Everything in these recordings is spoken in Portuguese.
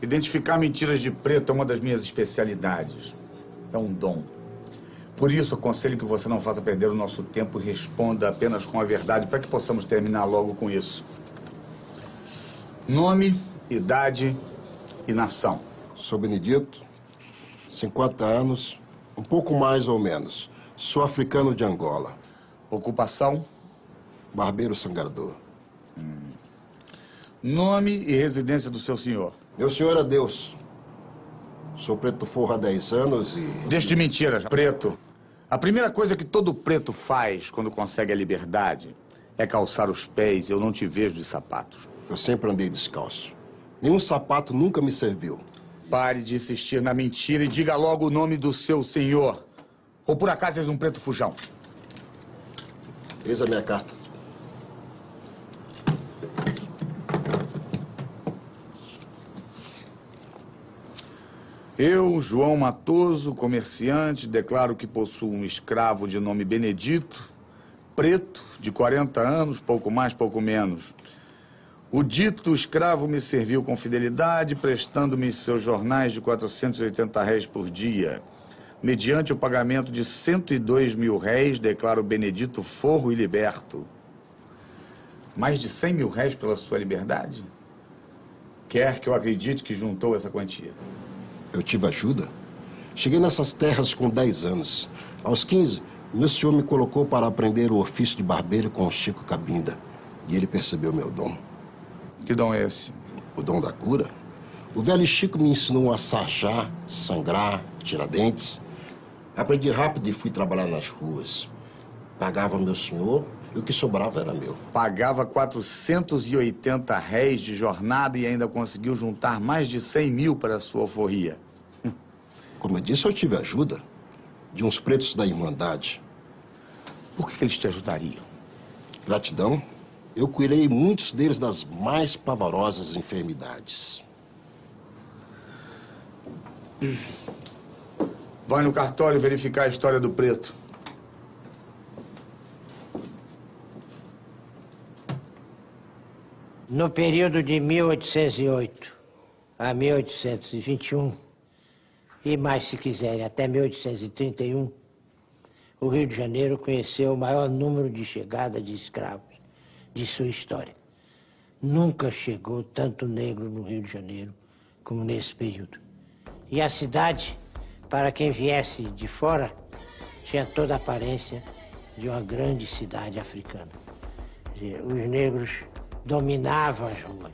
Identificar mentiras de preto é uma das minhas especialidades. É um dom. Por isso, aconselho que você não faça perder o nosso tempo e responda apenas com a verdade para que possamos terminar logo com isso. Nome, idade e nação. Sou Benedito, 50 anos, um pouco mais ou menos. Sou africano de Angola. Ocupação? Barbeiro sangrador. Nome e residência do seu senhor. Meu senhor é Deus. Sou preto forro há 10 anos e... Deixe de mentiras, preto. A primeira coisa que todo preto faz quando consegue a liberdade é calçar os pés. Eu não te vejo de sapatos. Eu sempre andei descalço. Nenhum sapato nunca me serviu. Pare de insistir na mentira e diga logo o nome do seu senhor. Ou por acaso és um preto fujão? Eis a minha carta. Eu, João Matoso, comerciante, declaro que possuo um escravo de nome Benedito, preto, de 40 anos, pouco mais, pouco menos. O dito escravo me serviu com fidelidade, prestando-me seus jornais de 480 réis por dia. Mediante o pagamento de 102 mil réis, declaro Benedito forro e liberto. Mais de 100 mil réis pela sua liberdade? Quer que eu acredite que juntou essa quantia? Eu tive ajuda. Cheguei nessas terras com 10 anos. Aos 15, meu senhor me colocou para aprender o ofício de barbeiro com o Chico Cabinda. E ele percebeu meu dom. Que dom é esse? O dom da cura. O velho Chico me ensinou a sarjar, sangrar, tirar dentes. Aprendi rápido e fui trabalhar nas ruas. Pagava meu senhor e o que sobrava era meu. Pagava 480 réis de jornada e ainda conseguiu juntar mais de 100 mil para a sua alforria. Como eu disse, eu tive ajuda de uns pretos da Irmandade. Por que eles te ajudariam? Gratidão. Eu curei muitos deles das mais pavorosas enfermidades. Vai no cartório verificar a história do preto. No período de 1808 a 1821, e mais se quiserem, até 1831, o Rio de Janeiro conheceu o maior número de chegada de escravos de sua história. Nunca chegou tanto negro no Rio de Janeiro como nesse período. E a cidade, para quem viesse de fora, tinha toda a aparência de uma grande cidade africana. Quer dizer, os negros dominavam as ruas.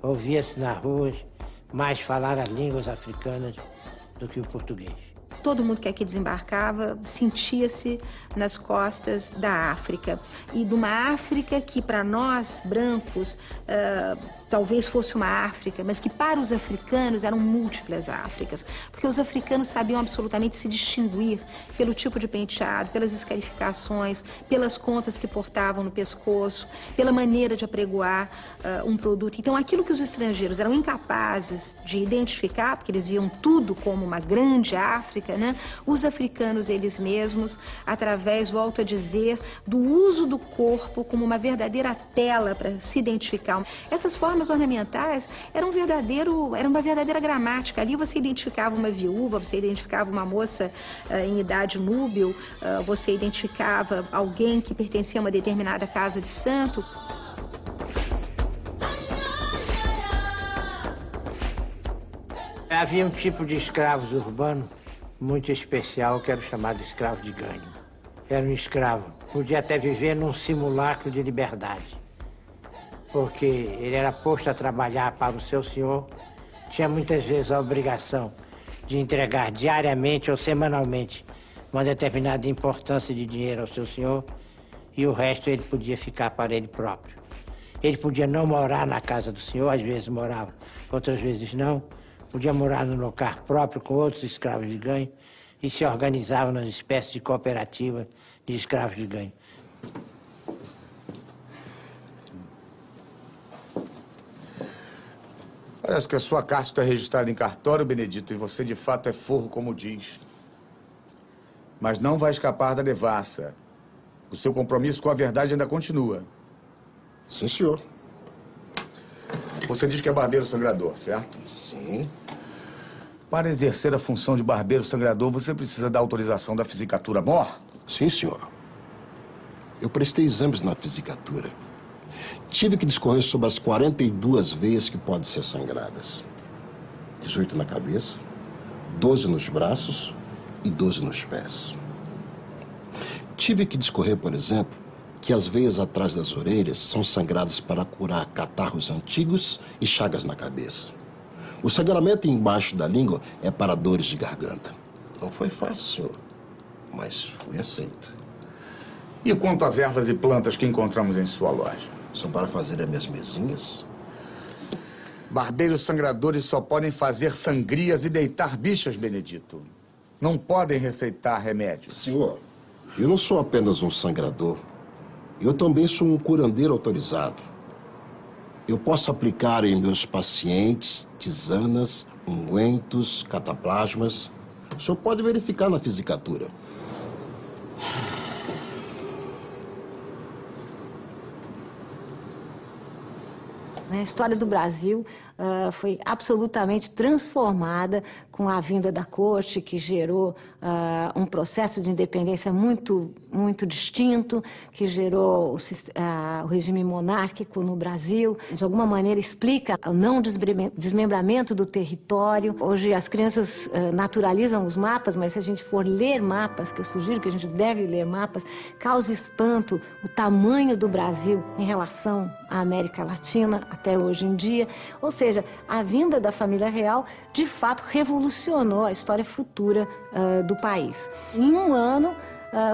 Ouvia-se nas ruas mais falar as línguas africanas do que o português. Todo mundo que aqui desembarcava sentia-se nas costas da África. E de uma África que, para nós, brancos, talvez fosse uma África, mas que para os africanos eram múltiplas Áfricas. Porque os africanos sabiam absolutamente se distinguir pelo tipo de penteado, pelas escarificações, pelas contas que portavam no pescoço, pela maneira de apregoar um produto. Então, aquilo que os estrangeiros eram incapazes de identificar, porque eles viam tudo como uma grande África, né? Os africanos, eles mesmos, através, volto a dizer, do uso do corpo como uma verdadeira tela para se identificar. Essas formas ornamentais eram uma verdadeira gramática. Ali você identificava uma viúva, você identificava uma moça em idade núbil, você identificava alguém que pertencia a uma determinada casa de santo. Havia um tipo de escravos urbanos muito especial, que era o chamado escravo de ganho. Era um escravo, podia até viver num simulacro de liberdade, porque ele era posto a trabalhar para o seu senhor, tinha muitas vezes a obrigação de entregar diariamente ou semanalmente uma determinada importância de dinheiro ao seu senhor, e o resto ele podia ficar para ele próprio. Ele podia não morar na casa do senhor, às vezes morava, outras vezes não. Podia morar no local próprio com outros escravos de ganho e se organizavam nas espécies de cooperativa de escravos de ganho. Parece que a sua carta está registrada em cartório, Benedito, e você de fato é forro, como diz. Mas não vai escapar da devassa. O seu compromisso com a verdade ainda continua. Sim, senhor. Você diz que é barbeiro sangrador, certo? Sim. Para exercer a função de barbeiro sangrador, você precisa da autorização da Fisicatura Mor? Sim, senhor. Eu prestei exames na Fisicatura. Tive que discorrer sobre as 42 veias que podem ser sangradas. 18 na cabeça, 12 nos braços e 12 nos pés. Tive que discorrer, por exemplo, que as veias atrás das orelhas são sangradas para curar catarros antigos e chagas na cabeça. O sangramento embaixo da língua é para dores de garganta. Não foi fácil, senhor, mas fui aceito. E quanto às ervas e plantas que encontramos em sua loja? São para fazer as minhas mesinhas? Barbeiros sangradores só podem fazer sangrias e deitar bichas, Benedito. Não podem receitar remédios. Senhor, eu não sou apenas um sangrador. Eu também sou um curandeiro autorizado. Eu posso aplicar em meus pacientes tisanas, ungüentos, cataplasmas. O senhor pode verificar na Fisicatura. A história do Brasil foi absolutamente transformada com a vinda da corte, que gerou um processo de independência muito distinto, que gerou o regime monárquico no Brasil. De alguma maneira explica o não desmembramento do território. Hoje as crianças naturalizam os mapas, mas se a gente for ler mapas, que eu sugiro que a gente deve ler mapas, causa espanto o tamanho do Brasil em relação à América Latina até hoje em dia. Ou seja, a vinda da família real, de fato, revolucionou a história futura do país. Em um ano,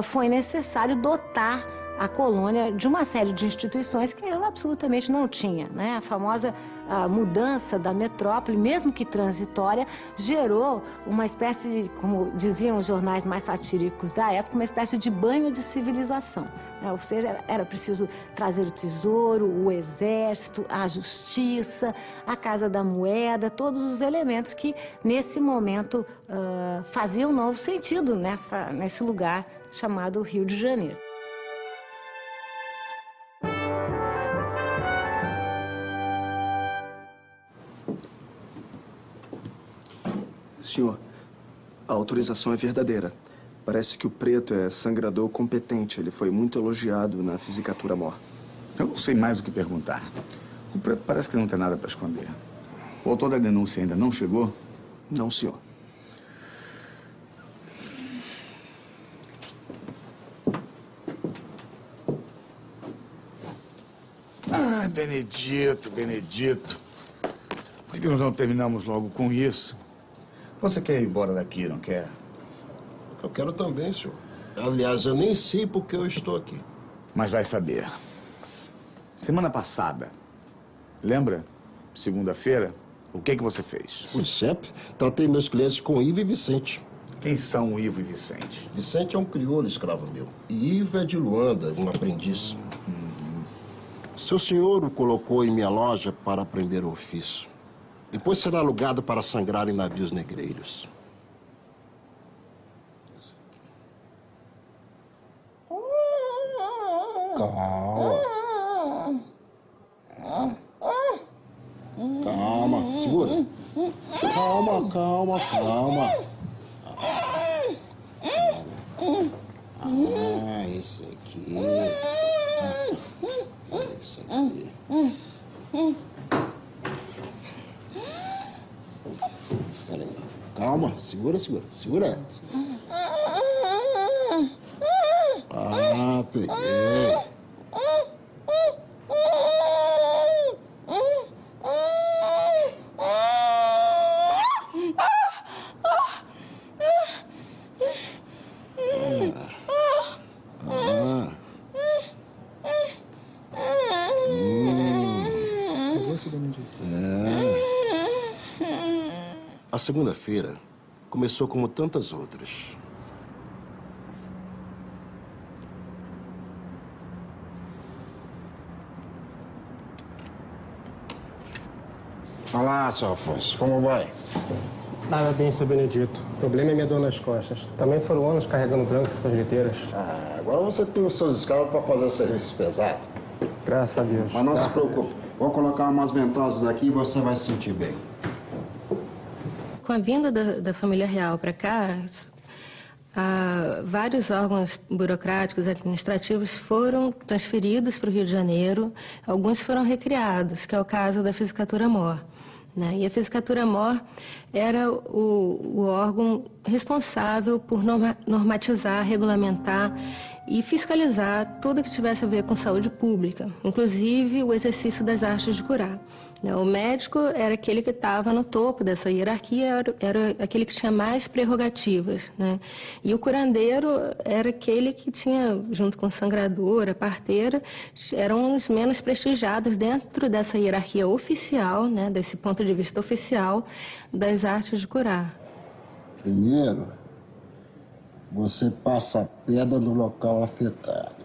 foi necessário dotar a colônia de uma série de instituições que ela absolutamente não tinha, né? A famosa mudança da metrópole, mesmo que transitória, gerou uma espécie de, como diziam os jornais mais satíricos da época, uma espécie de banho de civilização, né? Ou seja, era preciso trazer o tesouro, o exército, a justiça, a Casa da Moeda, todos os elementos que, nesse momento, faziam um novo sentido nesse lugar chamado Rio de Janeiro. Senhor, a autorização é verdadeira. Parece que o preto é sangrador competente. Ele foi muito elogiado na Fisicatura Mor. Eu não sei mais o que perguntar. O preto parece que não tem nada para esconder. O autor da denúncia ainda não chegou? Não, senhor. Ah, Benedito. Por que nós não terminamos logo com isso? Você quer ir embora daqui, não quer? Eu quero também, senhor. Aliás, eu nem sei por que eu estou aqui. Mas vai saber. Semana passada, lembra? Segunda-feira, o que você fez? Por sempre, tratei meus clientes com Ivo e Vicente. Quem são o Ivo e Vicente? Vicente é um crioulo escravo meu. E Ivo é de Luanda, um aprendiz. Seu senhor o colocou em minha loja para aprender o ofício. Depois será alugado para sangrar em navios negreiros. Calma. Calma, segura. Calma. Ah, esse aqui. Esse aqui. Peraí. Calma, segura. Ah, peguei. A segunda-feira começou como tantas outras. Olá, seu Afonso. Como vai? Nada bem, seu Benedito. O problema é minha dor nas costas. Também foram anos carregando trancos e suas liteiras. Agora você tem os seus escravos para fazer o serviço pesado. Graças a Deus. Mas não se preocupe. Vou colocar umas ventosas aqui e você vai se sentir bem. Com a vinda da família real para cá, vários órgãos burocráticos administrativos foram transferidos para o Rio de Janeiro, alguns foram recriados, que é o caso da Fisicatura-Mor. Né? E a Fisicatura-Mor era o órgão responsável por normatizar, regulamentar e fiscalizar tudo que tivesse a ver com saúde pública, inclusive o exercício das artes de curar. O médico era aquele que estava no topo dessa hierarquia, era aquele que tinha mais prerrogativas, né? E o curandeiro era aquele que tinha, junto com a sangradora, a parteira, eram os menos prestigiados dentro dessa hierarquia oficial, né? Desse ponto de vista oficial das artes de curar. Primeiro, você passa a pedra no local afetado.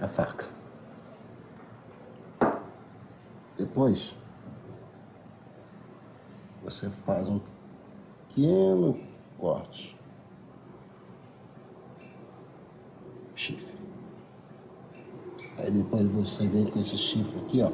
A faca. Depois, você faz um pequeno corte. Chifre. Aí depois você vem com esse chifre aqui, ó.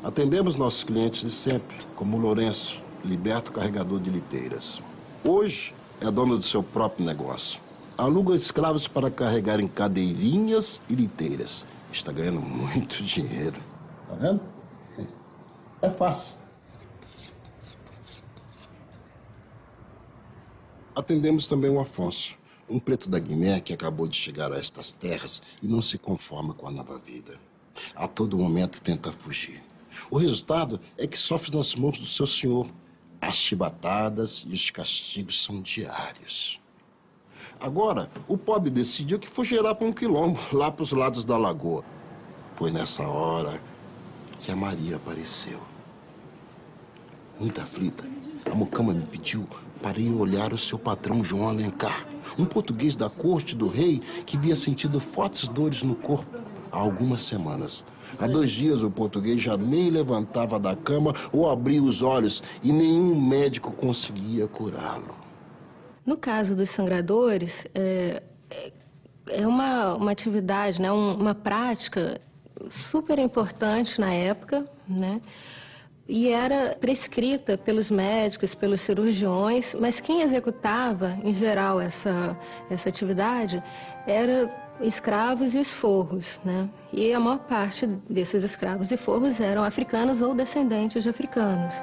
Atendemos nossos clientes de sempre, como o Lourenço, liberto carregador de liteiras. Hoje é dono do seu próprio negócio. Aluga escravos para carregar em cadeirinhas e liteiras. Está ganhando muito dinheiro. Tá vendo? É fácil. Atendemos também o Afonso, um preto da Guiné que acabou de chegar a estas terras e não se conforma com a nova vida. A todo momento tenta fugir. O resultado é que sofre nas mãos do seu senhor. As chibatadas e os castigos são diários. Agora, o pobre decidiu que fugirá para um quilombo, lá para os lados da lagoa. Foi nessa hora que a Maria apareceu. Muito aflita, a mucama me pediu para ir olhar o seu patrão João Alencar, um português da corte do rei que havia sentido fortes dores no corpo há algumas semanas. Há 2 dias o português já nem levantava da cama ou abria os olhos e nenhum médico conseguia curá-lo. No caso dos sangradores, é uma atividade, né, uma prática super importante na época, né? E era prescrita pelos médicos, pelos cirurgiões, mas quem executava, em geral, essa atividade era escravos e os forros, né? E a maior parte desses escravos e forros eram africanos ou descendentes de africanos.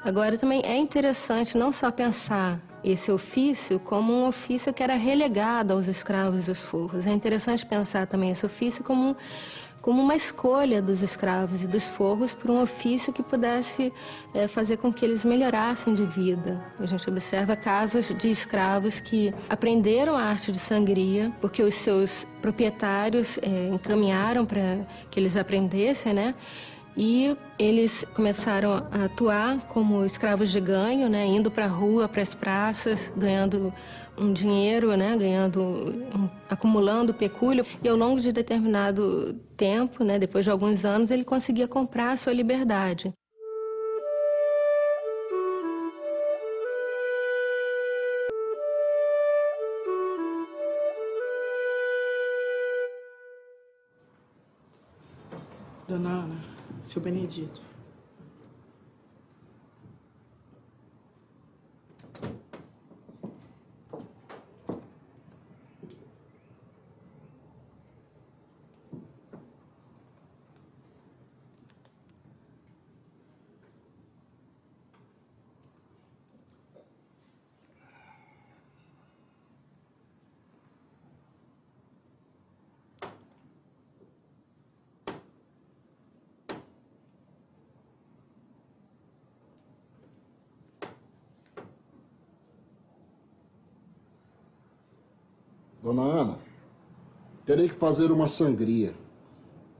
Agora, também é interessante não só pensar esse ofício como um ofício que era relegado aos escravos e aos forros. É interessante pensar também esse ofício como uma escolha dos escravos e dos forros por um ofício que pudesse fazer com que eles melhorassem de vida. A gente observa casos de escravos que aprenderam a arte de sangria porque os seus proprietários encaminharam para que eles aprendessem, né? E eles começaram a atuar como escravos de ganho, né, indo para a rua, para as praças, ganhando um dinheiro, né, acumulando pecúlio. E ao longo de determinado tempo, né, depois de alguns anos, ele conseguia comprar a sua liberdade. Dona Ana, seu Benedito. Dona Ana, terei que fazer uma sangria,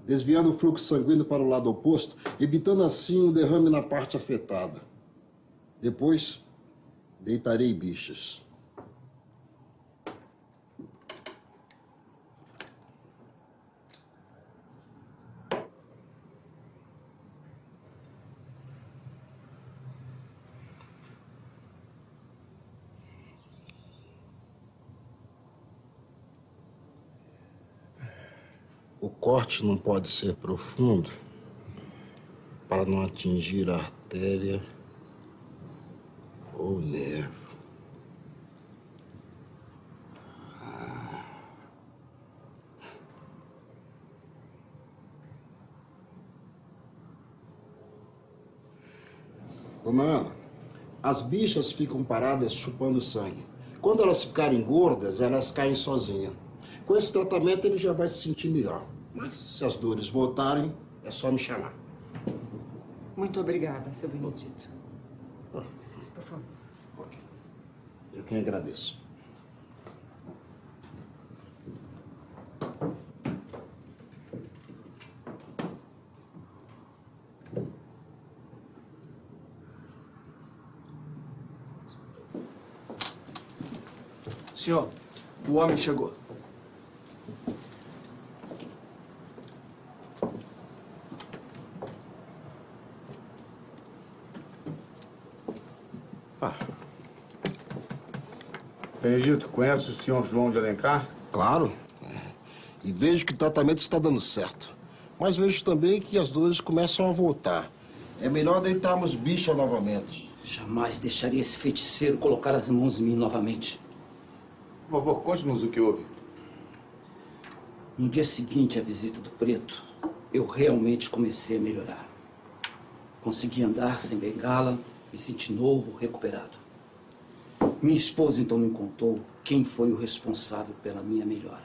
desviando o fluxo sanguíneo para o lado oposto, evitando assim o derrame na parte afetada. Depois, deitarei bichas. corte não pode ser profundo para não atingir a artéria ou nervo. Dona Ana, as bichas ficam paradas chupando sangue. Quando elas ficarem gordas, elas caem sozinhas. Com esse tratamento, ele já vai se sentir melhor. Mas se as dores voltarem, é só me chamar. Muito obrigada, seu Benedito. Por favor. Ok. Eu quem agradeço. Senhor, o homem chegou. Benedito, conhece o senhor João de Alencar? Claro. E vejo que o tratamento está dando certo. Mas vejo também que as dores começam a voltar. É melhor deitarmos bicha novamente. Jamais deixaria esse feiticeiro colocar as mãos em mim novamente. Por favor, conte-nos o que houve. No dia seguinte à visita do preto, eu realmente comecei a melhorar. Consegui andar sem bengala, me senti novo, recuperado. Minha esposa então me contou quem foi o responsável pela minha melhora.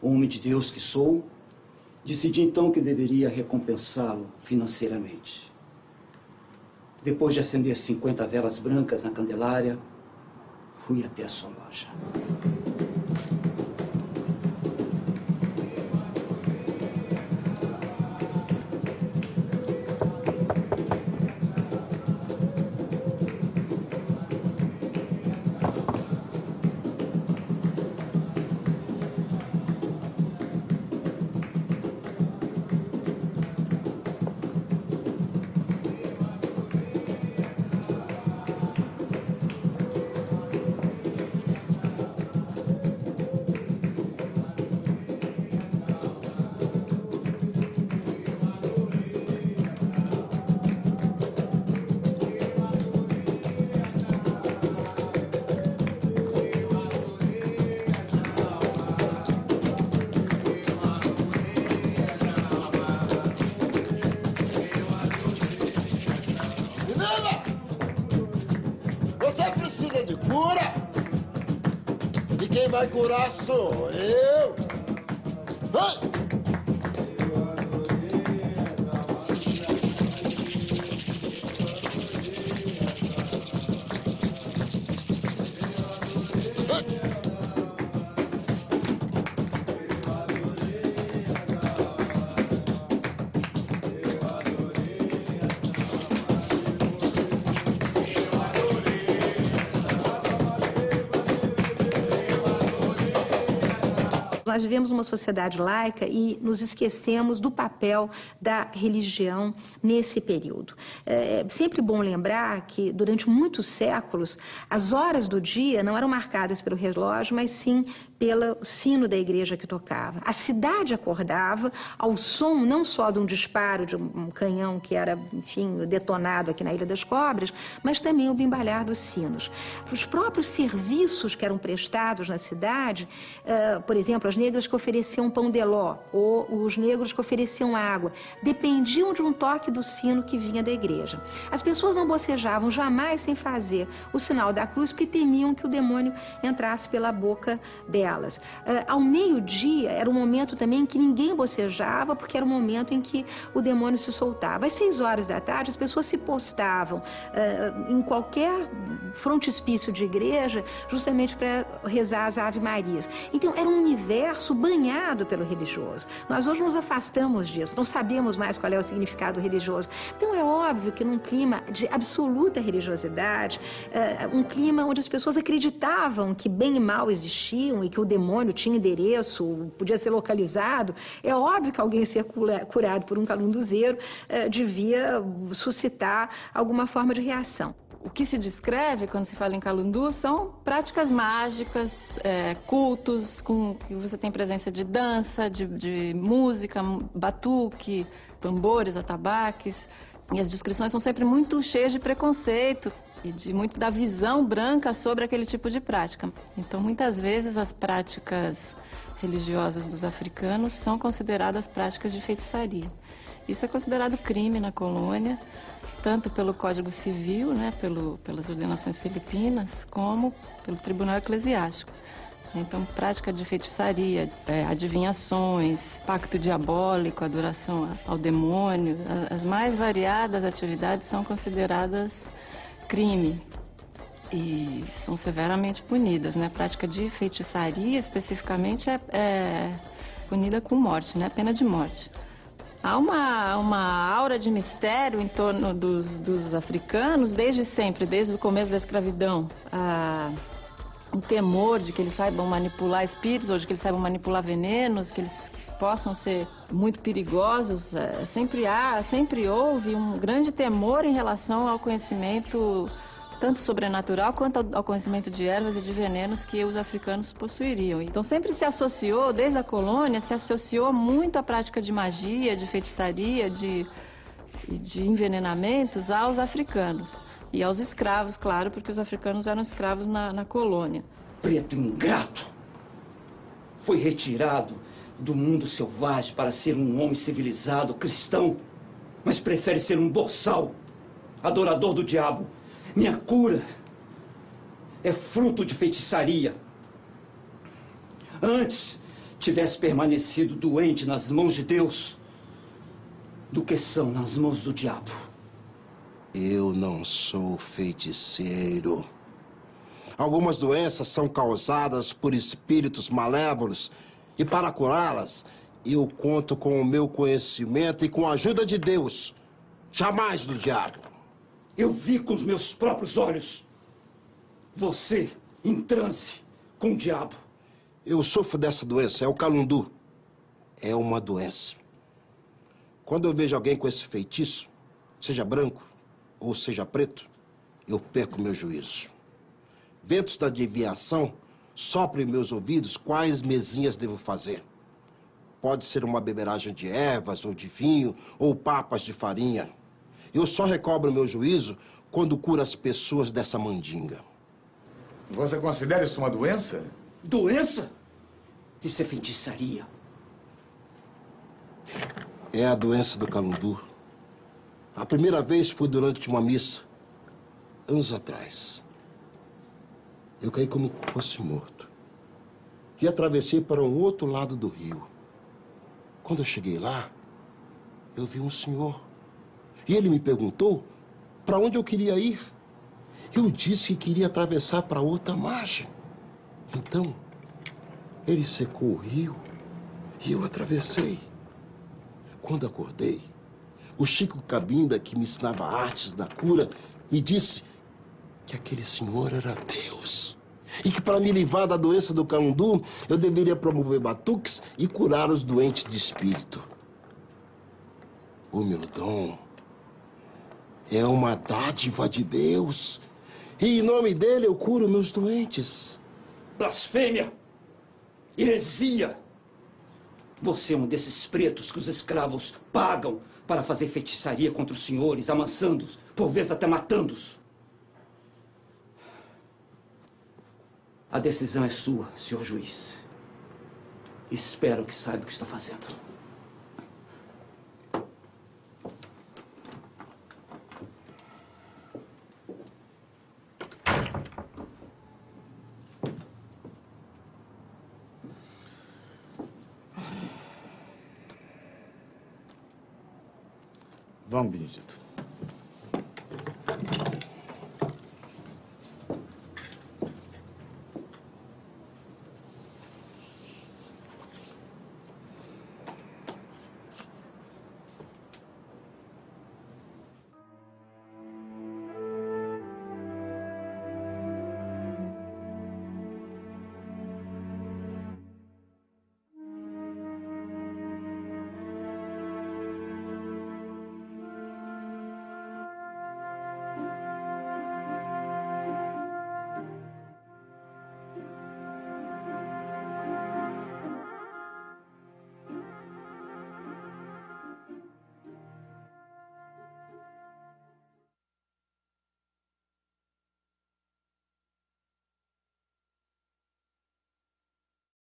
Homem de Deus que sou, decidi então que deveria recompensá-lo financeiramente. Depois de acender 50 velas brancas na Candelária, fui até a sua loja. Quem vai curar sou eu. Vai! Nós vivemos uma sociedade laica e nos esquecemos do papel da religião nesse período. É sempre bom lembrar que, durante muitos séculos, as horas do dia não eram marcadas pelo relógio, mas sim pelo sino da igreja que tocava. A cidade acordava ao som não só de um disparo de um canhão que era, enfim, detonado aqui na Ilha das Cobras, mas também o bimbalhar dos sinos. Os próprios serviços que eram prestados na cidade, por exemplo, as negras que ofereciam pão de ló ou os negros que ofereciam água, dependiam de um toque do sino que vinha da igreja. As pessoas não bocejavam jamais sem fazer o sinal da cruz, porque temiam que o demônio entrasse pela boca delas. Ao meio-dia era um momento também em que ninguém bocejava, porque era o momento em que o demônio se soltava. Às 6 horas da tarde, as pessoas se postavam em qualquer frontispício de igreja, justamente para rezar as Ave-Marias. Então, era um universo banhado pelo religioso. Nós hoje nos afastamos disso, não sabemos mais qual é o significado religioso. Então, é óbvio que num clima de absoluta religiosidade, um clima onde as pessoas acreditavam que bem e mal existiam e que o demônio tinha endereço, podia ser localizado, é óbvio que alguém ser curado por um calunduzeiro devia suscitar alguma forma de reação. O que se descreve quando se fala em Calundu são práticas mágicas, cultos, que você tem presença de dança, de música, batuque, tambores, atabaques. E as descrições são sempre muito cheias de preconceito e muito da visão branca sobre aquele tipo de prática. Então, muitas vezes, as práticas religiosas dos africanos são consideradas práticas de feitiçaria. Isso é considerado crime na colônia, tanto pelo Código Civil, né, pelas ordenações filipinas, como pelo Tribunal Eclesiástico. Então, prática de feitiçaria, adivinhações, pacto diabólico, adoração ao demônio, as mais variadas atividades são consideradas crime e são severamente punidas, né? A prática de feitiçaria, especificamente, é punida com morte, né? Pena de morte. Há uma aura de mistério em torno dos africanos desde sempre, desde o começo da escravidão. O temor de que eles saibam manipular espíritos ou de que eles saibam manipular venenos, que eles possam ser muito perigosos. Sempre houve um grande temor em relação ao conhecimento tanto sobrenatural quanto ao conhecimento de ervas e de venenos que os africanos possuiriam. Então sempre se associou, desde a colônia, se associou muito à prática de magia, de feitiçaria, de envenenamentos aos africanos. E aos escravos, claro, porque os africanos eram escravos na colônia. Preto ingrato! Foi retirado do mundo selvagem para ser um homem civilizado, cristão, mas prefere ser um boçal, adorador do diabo. Minha cura é fruto de feitiçaria. Antes tivesse permanecido doente nas mãos de Deus do que são nas mãos do diabo. Eu não sou feiticeiro. Algumas doenças são causadas por espíritos malévolos e para curá-las, eu conto com o meu conhecimento e com a ajuda de Deus, jamais do diabo. Eu vi com os meus próprios olhos você em transe com o diabo. Eu sofro dessa doença, é o calundu. É uma doença. Quando eu vejo alguém com esse feitiço, seja branco ou seja preto, eu perco meu juízo. Ventos da adivinhação soprem em meus ouvidos quais mezinhas devo fazer. Pode ser uma beberagem de ervas ou de vinho ou papas de farinha. Eu só recobro meu juízo quando curo as pessoas dessa mandinga. Você considera isso uma doença? Doença? Isso é feitiçaria. É a doença do calundu. A primeira vez foi durante uma missa, anos atrás. Eu caí como se fosse morto. E atravessei para o outro lado do rio. Quando eu cheguei lá, eu vi um senhor. E ele me perguntou para onde eu queria ir. Eu disse que queria atravessar para outra margem. Então, ele secou o rio e eu atravessei. Quando acordei, o Chico Cabinda, que me ensinava artes da cura, me disse que aquele senhor era Deus. E que para me livrar da doença do calundu, eu deveria promover batuques e curar os doentes de espírito. O meu dom é uma dádiva de Deus. E em nome dele eu curo meus doentes. Blasfêmia! Heresia! Você é um desses pretos que os escravos pagam para fazer feitiçaria contra os senhores, amansando-os, por vezes até matando-os. A decisão é sua, senhor juiz. Espero que saiba o que está fazendo. Vamos, Benedito.